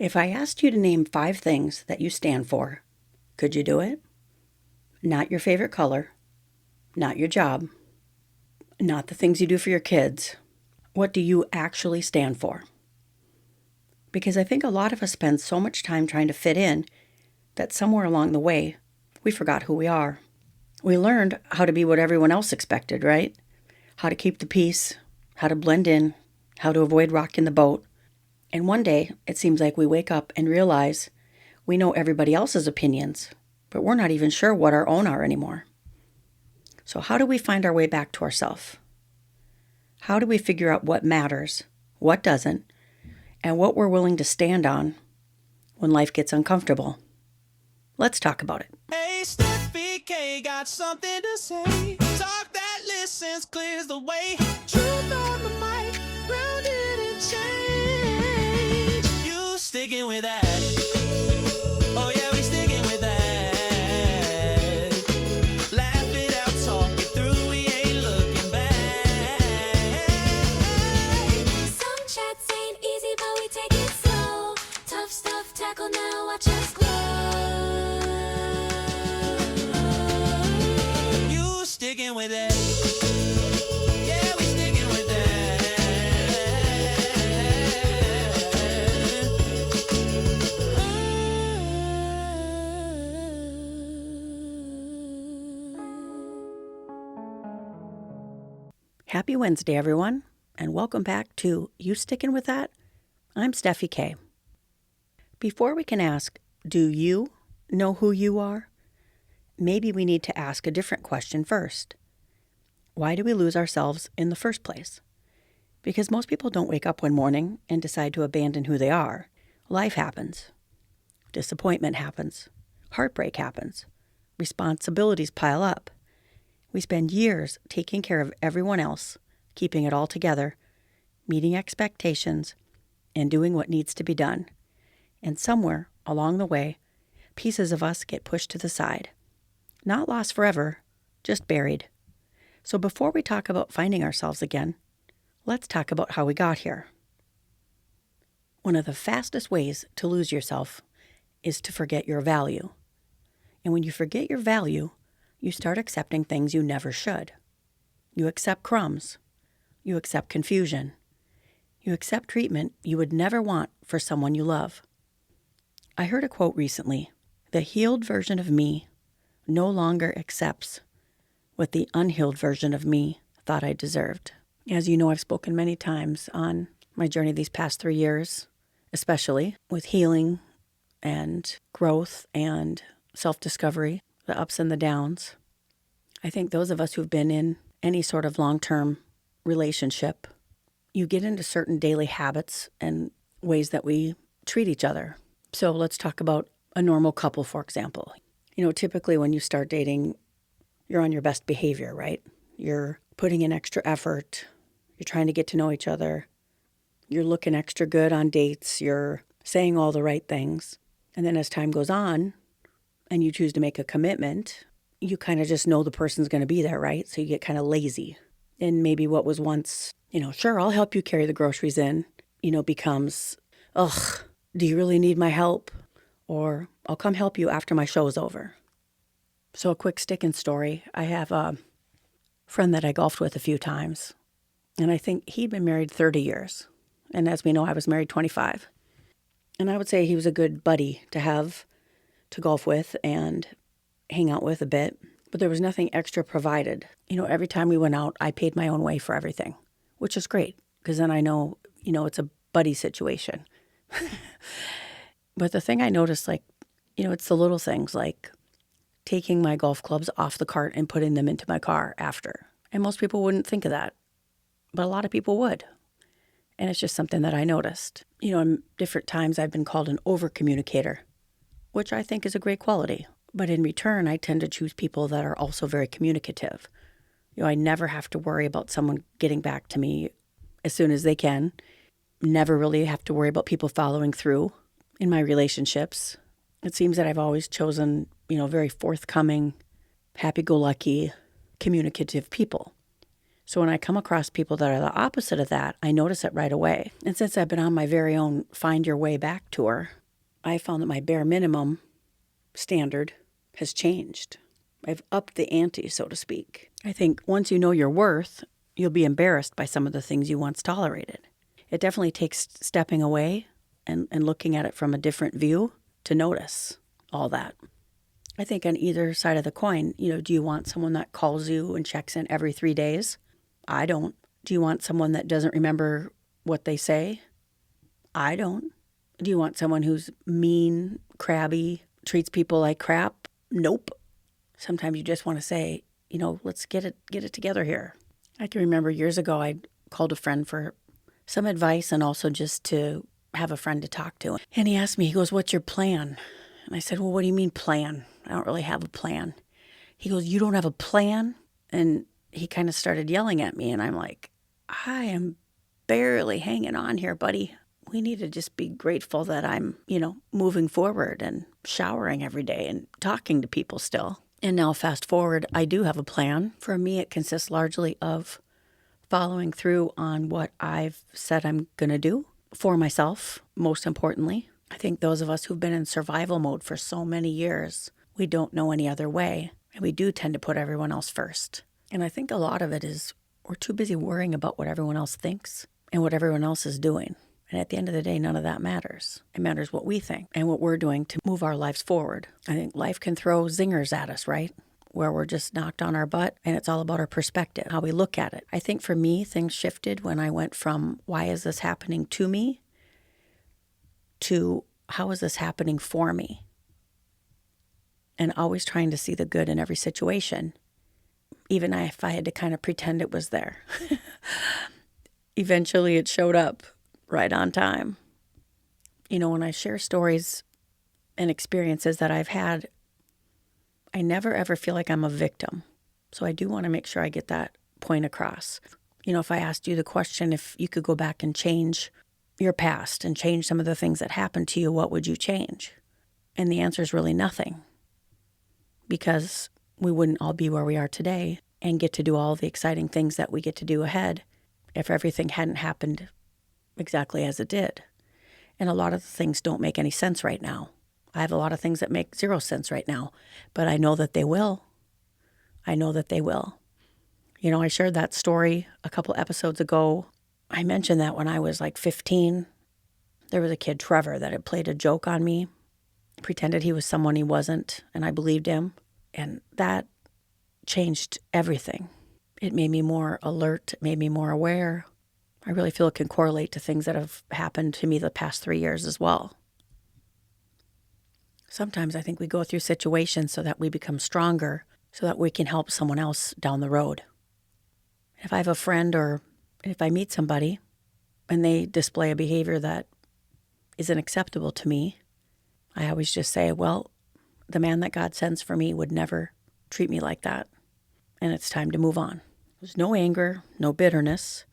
If I asked you to name 5 things that you stand for, could you do it? Not your favorite color, not your job, not the things you do for your kids. What do you actually stand for? Because I think a lot of us spend so much time trying to fit in that somewhere along the way, we forgot who we are. We learned how to be what everyone else expected, right? How to keep the peace, how to blend in, how to avoid rocking the boat. And one day, it seems like we wake up and realize we know everybody else's opinions, but we're not even sure what our own are anymore. So how do we find our way back to ourselves? How do we figure out what matters, what doesn't, and what we're willing to stand on when life gets uncomfortable? Let's talk about it. Hey, Steffi K got something to say. Talk that listens, clears the way. Truth on the mic, grounded in change. You sticking with that? Oh yeah, we sticking with that. Laugh it out, talk it through, we ain't looking back. Some chats ain't easy, but we take it slow. Tough stuff, tackle now, watch us glow. You sticking with it? Yeah, we sticking with Happy Wednesday, everyone, and welcome back to You Stickin With That? I'm Steffi K. Before we can ask, do you know who you are? Maybe we need to ask a different question first. Why do we lose ourselves in the first place? Because most people don't wake up one morning and decide to abandon who they are. Life happens. Disappointment happens. Heartbreak happens. Responsibilities pile up. We spend years taking care of everyone else, keeping it all together, meeting expectations, and doing what needs to be done. And somewhere along the way, pieces of us get pushed to the side. Not lost forever, just buried. So before we talk about finding ourselves again, let's talk about how we got here. One of the fastest ways to lose yourself is to forget your value. And when you forget your value, you start accepting things you never should. You accept crumbs. You accept confusion. You accept treatment you would never want for someone you love. I heard a quote recently: "The healed version of me no longer accepts what the unhealed version of me thought I deserved." As you know, I've spoken many times on my journey these past 3 years, especially with healing and growth and self-discovery, the ups and the downs. I think those of us who've been in any sort of long-term relationship, you get into certain daily habits and ways that we treat each other. So let's talk about a normal couple, for example. You know, typically when you start dating, you're on your best behavior, right? You're putting in extra effort. You're trying to get to know each other. You're looking extra good on dates. You're saying all the right things. And then as time goes on and you choose to make a commitment, you kind of just know the person's going to be there, right? So you get kind of lazy. And maybe what was once, sure, I'll help you carry the groceries in, becomes, ugh, do you really need my help? Or I'll come help you after my show's over. So a quick stickin' story. I have a friend that I golfed with a few times, and I think he'd been married 30 years. And as we know, I was married 25. And I would say he was a good buddy to have to golf with and hang out with a bit, but there was nothing extra provided. Every time we went out, I paid my own way for everything, which is great because then I know, it's a buddy situation. But the thing I noticed, it's the little things like taking my golf clubs off the cart and putting them into my car after. And most people wouldn't think of that, but a lot of people would. And it's just something that I noticed. In different times I've been called an over-communicator, which I think is a great quality. But in return, I tend to choose people that are also very communicative. I never have to worry about someone getting back to me as soon as they can. Never really have to worry about people following through in my relationships. It seems that I've always chosen, very forthcoming, happy-go-lucky, communicative people. So when I come across people that are the opposite of that, I notice it right away. And since I've been on my very own Find Your Way Back tour, I found that my bare minimum standard has changed. I've upped the ante, so to speak. I think once you know your worth, you'll be embarrassed by some of the things you once tolerated. It definitely takes stepping away and looking at it from a different view to notice all that. I think on either side of the coin, do you want someone that calls you and checks in every 3 days? I don't. Do you want someone that doesn't remember what they say? I don't. Do you want someone who's mean, crabby, treats people like crap? Nope. Sometimes you just want to say, let's get it together here. I can remember years ago I called a friend for some advice and also just to have a friend to talk to. And he asked me, he goes, "What's your plan?" And I said, "Well, what do you mean plan? I don't really have a plan." He goes, "You don't have a plan?" And he kind of started yelling at me, and I'm like, I am barely hanging on here, buddy. We need to just be grateful that I'm, moving forward and showering every day and talking to people still. And now fast forward, I do have a plan. For me, it consists largely of following through on what I've said I'm going to do for myself, most importantly. I think those of us who've been in survival mode for so many years, we don't know any other way. And we do tend to put everyone else first. And I think a lot of it is we're too busy worrying about what everyone else thinks and what everyone else is doing. And at the end of the day, none of that matters. It matters what we think and what we're doing to move our lives forward. I think life can throw zingers at us, right? Where we're just knocked on our butt, and it's all about our perspective, how we look at it. I think for me, things shifted when I went from why is this happening to me to how is this happening for me? And always trying to see the good in every situation, even if I had to kind of pretend it was there. Eventually it showed up right on time. When I share stories and experiences that I've had, I never ever feel like I'm a victim. So I do want to make sure I get that point across. If I asked you the question, if you could go back and change your past and change some of the things that happened to you, what would you change? And the answer is really nothing, because we wouldn't all be where we are today and get to do all the exciting things that we get to do ahead if everything hadn't happened exactly as it did. And a lot of the things don't make any sense right now. I have a lot of things that make zero sense right now, but I know that they will. I know that they will. I shared that story a couple episodes ago. I mentioned that when I was like 15, there was a kid, Trevor, that had played a joke on me, pretended he was someone he wasn't, and I believed him. And that changed everything. It made me more alert, it made me more aware. I really feel it can correlate to things that have happened to me the past 3 years as well. Sometimes I think we go through situations so that we become stronger, so that we can help someone else down the road. If I have a friend or if I meet somebody and they display a behavior that isn't acceptable to me, I always just say, well, the man that God sends for me would never treat me like that. And it's time to move on. There's no anger, no bitterness.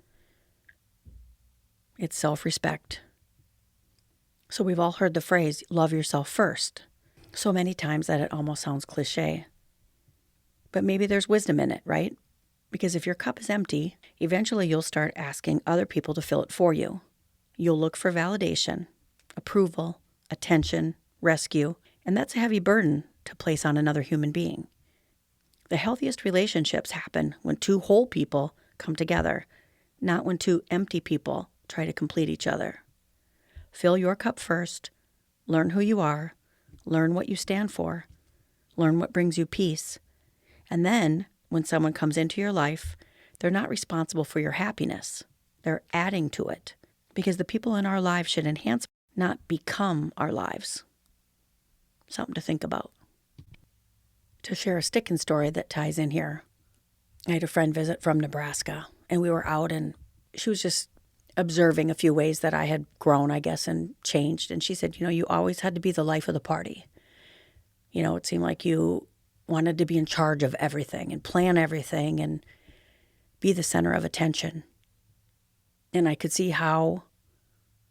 It's self-respect. So we've all heard the phrase, love yourself first, so many times that it almost sounds cliche. But maybe there's wisdom in it, right? Because if your cup is empty, eventually you'll start asking other people to fill it for you. You'll look for validation, approval, attention, rescue, and that's a heavy burden to place on another human being. The healthiest relationships happen when two whole people come together, not when two empty people try to complete each other. Fill your cup first, learn who you are, learn what you stand for, learn what brings you peace. And then, when someone comes into your life, they're not responsible for your happiness. They're adding to it. Because the people in our lives should enhance, not become our lives. Something to think about. To share a stickin' story that ties in here, I had a friend visit from Nebraska, and we were out, and she was just observing a few ways that I had grown, I guess, and changed. And she said, you always had to be the life of the party. It seemed like you wanted to be in charge of everything and plan everything and be the center of attention. And I could see how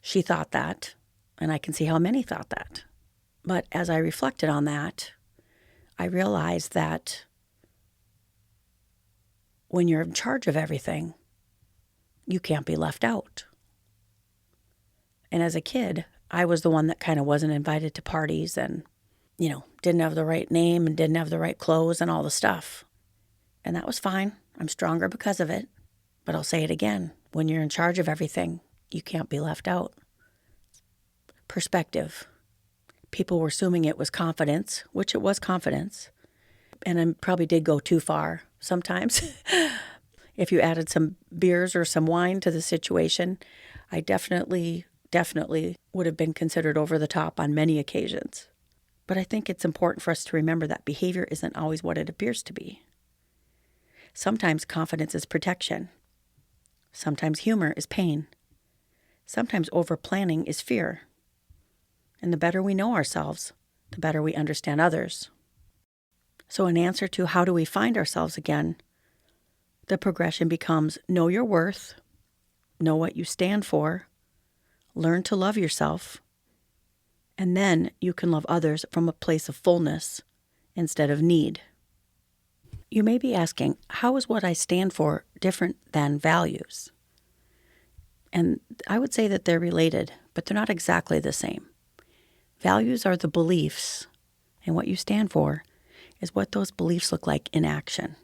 she thought that, and I can see how many thought that. But as I reflected on that, I realized that when you're in charge of everything, you can't be left out. And as a kid, I was the one that kind of wasn't invited to parties and, didn't have the right name and didn't have the right clothes and all the stuff. And that was fine. I'm stronger because of it. But I'll say it again. When you're in charge of everything, you can't be left out. Perspective. People were assuming it was confidence, which it was confidence. And I probably did go too far sometimes. If you added some beers or some wine to the situation, I definitely would have been considered over the top on many occasions. But I think it's important for us to remember that behavior isn't always what it appears to be. Sometimes confidence is protection. Sometimes humor is pain. Sometimes over-planning is fear. And the better we know ourselves, the better we understand others. So in answer to how do we find ourselves again, the progression becomes know your worth, know what you stand for, learn to love yourself, and then you can love others from a place of fullness instead of need. You may be asking, how is what I stand for different than values? And I would say that they're related, but they're not exactly the same. Values are the beliefs, and what you stand for is what those beliefs look like in action.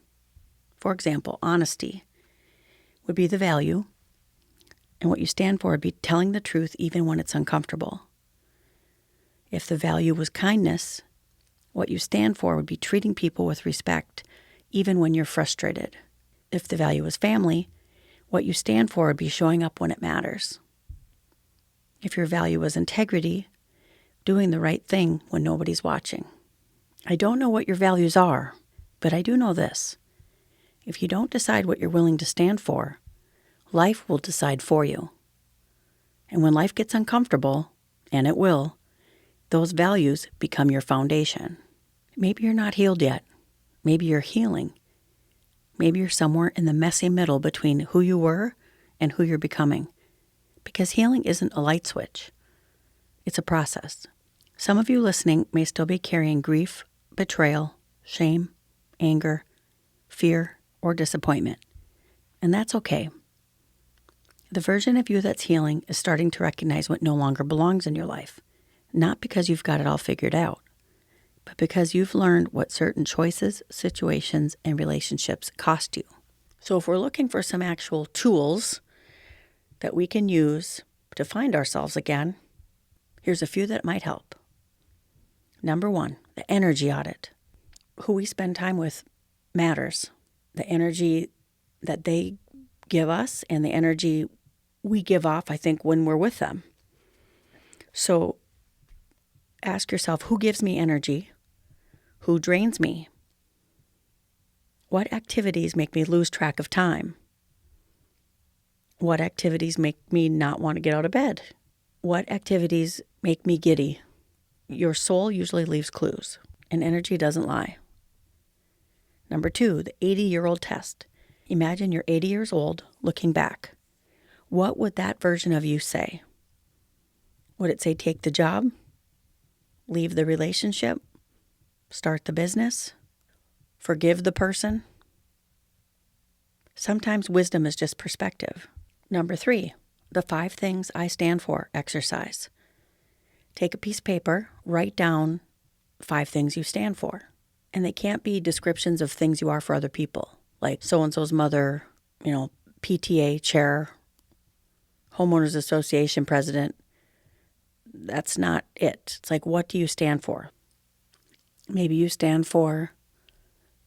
For example, honesty would be the value, and what you stand for would be telling the truth even when it's uncomfortable. If the value was kindness, what you stand for would be treating people with respect even when you're frustrated. If the value was family, what you stand for would be showing up when it matters. If your value was integrity, doing the right thing when nobody's watching. I don't know what your values are, but I do know this. If you don't decide what you're willing to stand for, life will decide for you. And when life gets uncomfortable, and it will, those values become your foundation. Maybe you're not healed yet. Maybe you're healing. Maybe you're somewhere in the messy middle between who you were and who you're becoming. Because healing isn't a light switch. It's a process. Some of you listening may still be carrying grief, betrayal, shame, anger, fear, or disappointment. And that's okay. The version of you that's healing is starting to recognize what no longer belongs in your life. Not because you've got it all figured out, but because you've learned what certain choices, situations, and relationships cost you. So if we're looking for some actual tools that we can use to find ourselves again, here's a few that might help. Number 1, the energy audit. Who we spend time with matters. The energy that they give us and the energy we give off, I think, when we're with them. So ask yourself, who gives me energy? Who drains me? What activities make me lose track of time? What activities make me not want to get out of bed? What activities make me giddy? Your soul usually leaves clues, and energy doesn't lie. Number 2, the 80-year-old test. Imagine you're 80 years old, looking back. What would that version of you say? Would it say take the job? Leave the relationship? Start the business? Forgive the person? Sometimes wisdom is just perspective. Number 3, the 5 things I stand for exercise. Take a piece of paper, write down 5 things you stand for. And they can't be descriptions of things you are for other people, like so-and-so's mother, PTA chair, homeowners association president. That's not it. It's like, what do you stand for? Maybe you stand for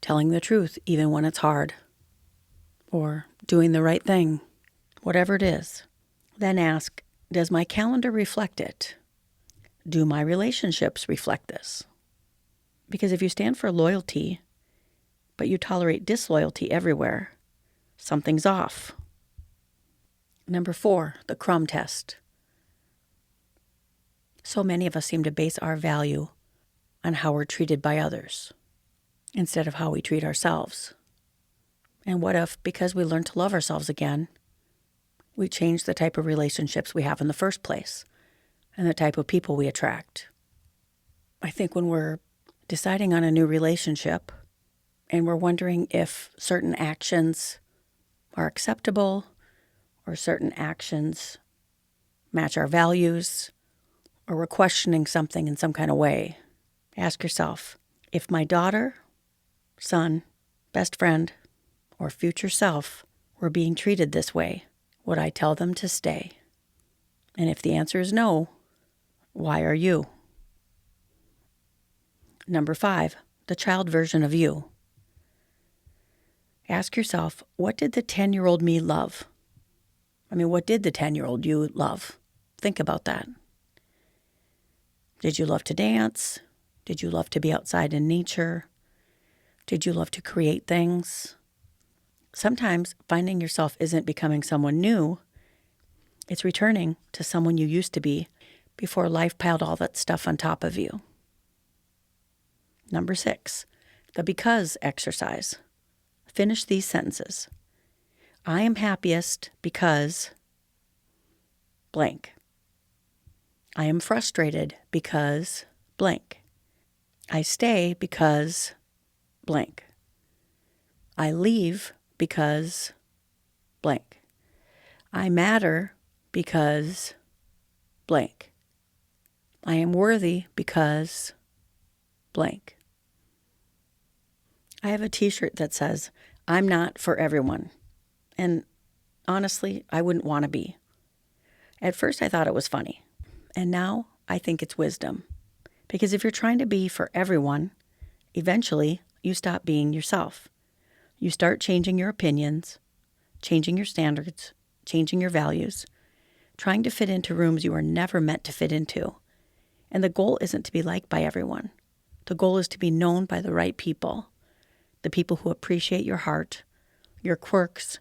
telling the truth even when it's hard, or doing the right thing, whatever it is. Then ask, does my calendar reflect it? Do my relationships reflect this? Because if you stand for loyalty, but you tolerate disloyalty everywhere, something's off. Number 4, the crumb test. So many of us seem to base our value on how we're treated by others instead of how we treat ourselves. And what if, because we learn to love ourselves again, we change the type of relationships we have in the first place and the type of people we attract? I think when we're deciding on a new relationship, and we're wondering if certain actions are acceptable or certain actions match our values, or we're questioning something in some kind of way. Ask yourself, if my daughter, son, best friend, or future self were being treated this way, would I tell them to stay? And if the answer is no, why are you? Number 5, the child version of you. Ask yourself, what did the 10-year-old me love? What did the 10-year-old you love? Think about that. Did you love to dance? Did you love to be outside in nature? Did you love to create things? Sometimes finding yourself isn't becoming someone new. It's returning to someone you used to be before life piled all that stuff on top of you. Number 6, the because exercise. Finish these sentences. I am happiest because blank. I am frustrated because blank. I stay because blank. I leave because blank. I matter because blank. I am worthy because blank. I have a t-shirt that says, I'm not for everyone. And honestly, I wouldn't want to be. At first, I thought it was funny. And now I think it's wisdom. Because if you're trying to be for everyone, eventually you stop being yourself. You start changing your opinions, changing your standards, changing your values, trying to fit into rooms you were never meant to fit into. And the goal isn't to be liked by everyone. The goal is to be known by the right people, the people who appreciate your heart, your quirks,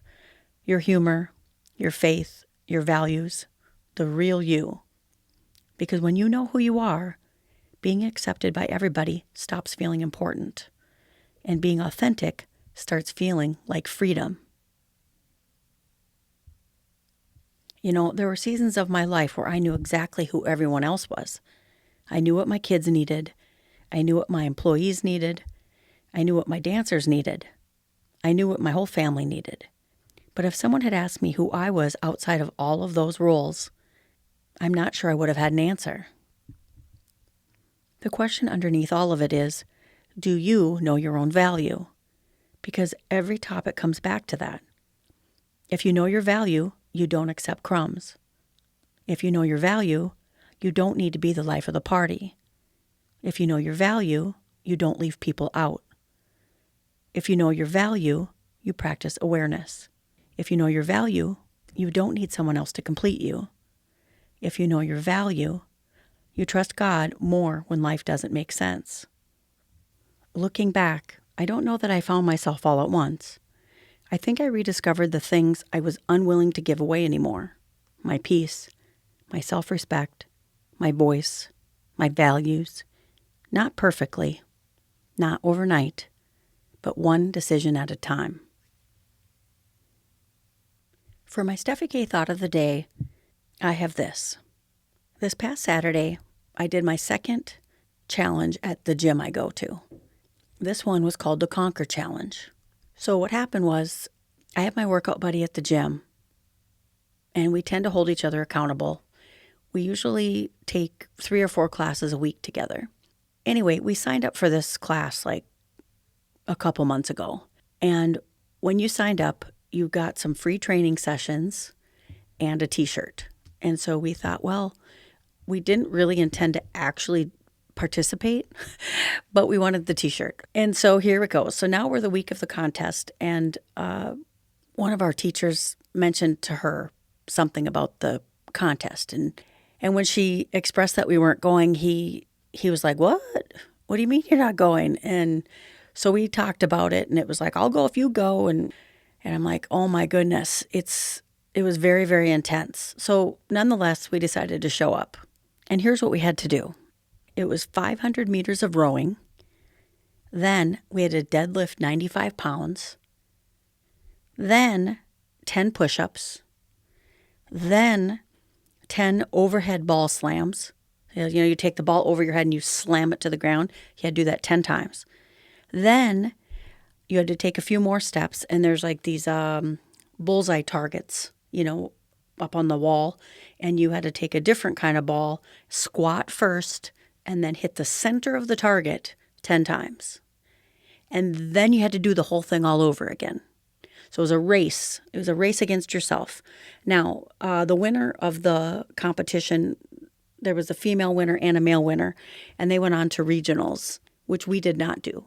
your humor, your faith, your values, the real you. Because when you know who you are, being accepted by everybody stops feeling important. And being authentic starts feeling like freedom. There were seasons of my life where I knew exactly who everyone else was. I knew what my kids needed. I knew what my employees needed. I knew what my dancers needed. I knew what my whole family needed. But if someone had asked me who I was outside of all of those roles, I'm not sure I would have had an answer. The question underneath all of it is, do you know your own value? Because every topic comes back to that. If you know your value, you don't accept crumbs. If you know your value, you don't need to be the life of the party. If you know your value, you don't leave people out. If you know your value, you practice awareness. If you know your value, you don't need someone else to complete you. If you know your value, you trust God more when life doesn't make sense. Looking back, I don't know that I found myself all at once. I think I rediscovered the things I was unwilling to give away anymore. My peace, my self-respect, my voice, my values. Not perfectly, not overnight, but one decision at a time. For my Steffi K thought of the day, I have this. This past Saturday, I did my second challenge at the gym I go to. This one was called the Conquer Challenge. So what happened was, I have my workout buddy at the gym, and we tend to hold each other accountable. We usually take 3 or 4 classes a week together. Anyway, we signed up for this class like a couple months ago. And when you signed up, you got some free training sessions and a t-shirt. And so we thought, well, we didn't really intend to actually participate, but we wanted the t-shirt. And so here it goes. So now we're the week of the contest, and one of our teachers mentioned to her something about the contest. And when she expressed that we weren't going, he was like, what? What do you mean you're not going? And so we talked about it, and it was like, I'll go if you go. And I'm like, oh my goodness, it was very, very intense. So nonetheless, we decided to show up. And here's what we had to do. It was 500 meters of rowing. Then we had to deadlift 95 pounds. Then 10 push-ups. Then 10 overhead ball slams. You take the ball over your head and you slam it to the ground. You had to do that 10 times. Then you had to take a few more steps, and there's like these bullseye targets, up on the wall, and you had to take a different kind of ball, squat first, and then hit the center of the target 10 times. And then you had to do the whole thing all over again. So it was a race. It was a race against yourself. Now, the winner of the competition, there was a female winner and a male winner, and they went on to regionals, which we did not do.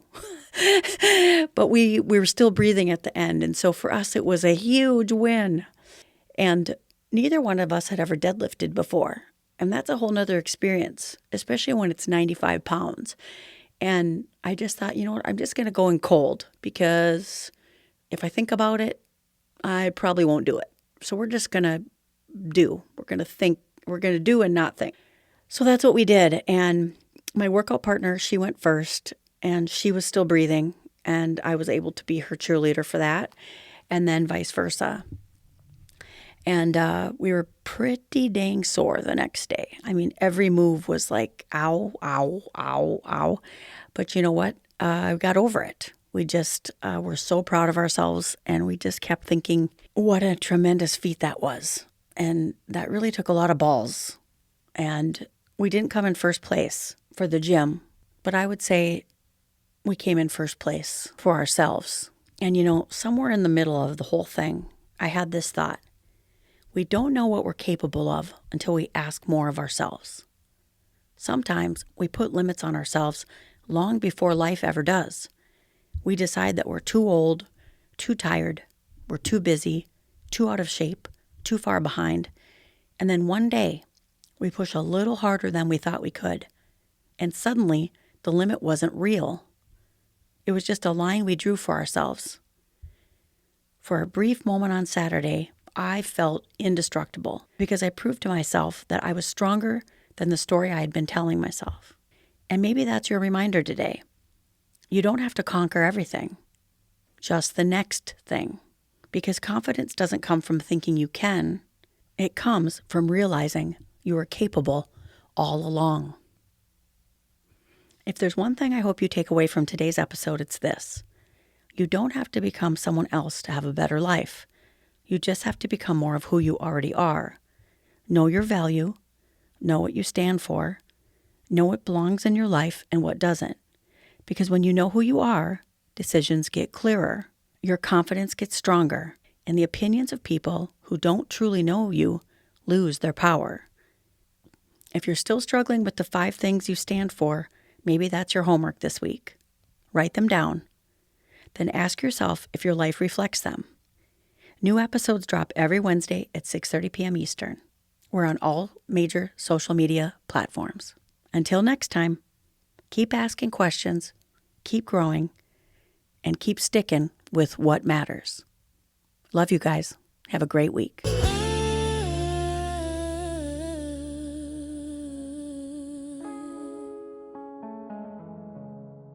But we were still breathing at the end. And so for us, it was a huge win. And neither one of us had ever deadlifted before. And that's a whole nother experience, especially when it's 95 pounds. And I just thought, you know what, I'm just going to go in cold, because if I think about it, I probably won't do it. So we're just going to do. We're going to think. We're going to do and not think. So that's what we did. And my workout partner, she went first, and she was still breathing, and I was able to be her cheerleader for that, and then vice versa. And we were pretty dang sore the next day. I mean, every move was like, ow, ow, ow, ow. But you know what? I got over it. We just were so proud of ourselves, and we just kept thinking, what a tremendous feat that was. And that really took a lot of balls. And we didn't come in first place for the gym, but I would say we came in first place for ourselves. And somewhere in the middle of the whole thing, I had this thought. We don't know what we're capable of until we ask more of ourselves. Sometimes we put limits on ourselves long before life ever does. We decide that we're too old, too tired, we're too busy, too out of shape, too far behind. And then one day, we push a little harder than we thought we could. And suddenly, the limit wasn't real. It was just a line we drew for ourselves. For a brief moment on Saturday, I felt indestructible because I proved to myself that I was stronger than the story I had been telling myself. And maybe that's your reminder today. You don't have to conquer everything, just the next thing. Because confidence doesn't come from thinking you can. It comes from realizing you are capable all along. If there's one thing I hope you take away from today's episode, it's this. You don't have to become someone else to have a better life. You just have to become more of who you already are. Know your value. Know what you stand for. Know what belongs in your life and what doesn't. Because when you know who you are, decisions get clearer. Your confidence gets stronger. And the opinions of people who don't truly know you lose their power. If you're still struggling with the 5 things you stand for, maybe that's your homework this week. Write them down. Then ask yourself if your life reflects them. New episodes drop every Wednesday at 6:30 p.m. Eastern. We're on all major social media platforms. Until next time, keep asking questions, keep growing, and keep sticking with what matters. Love you guys. Have a great week.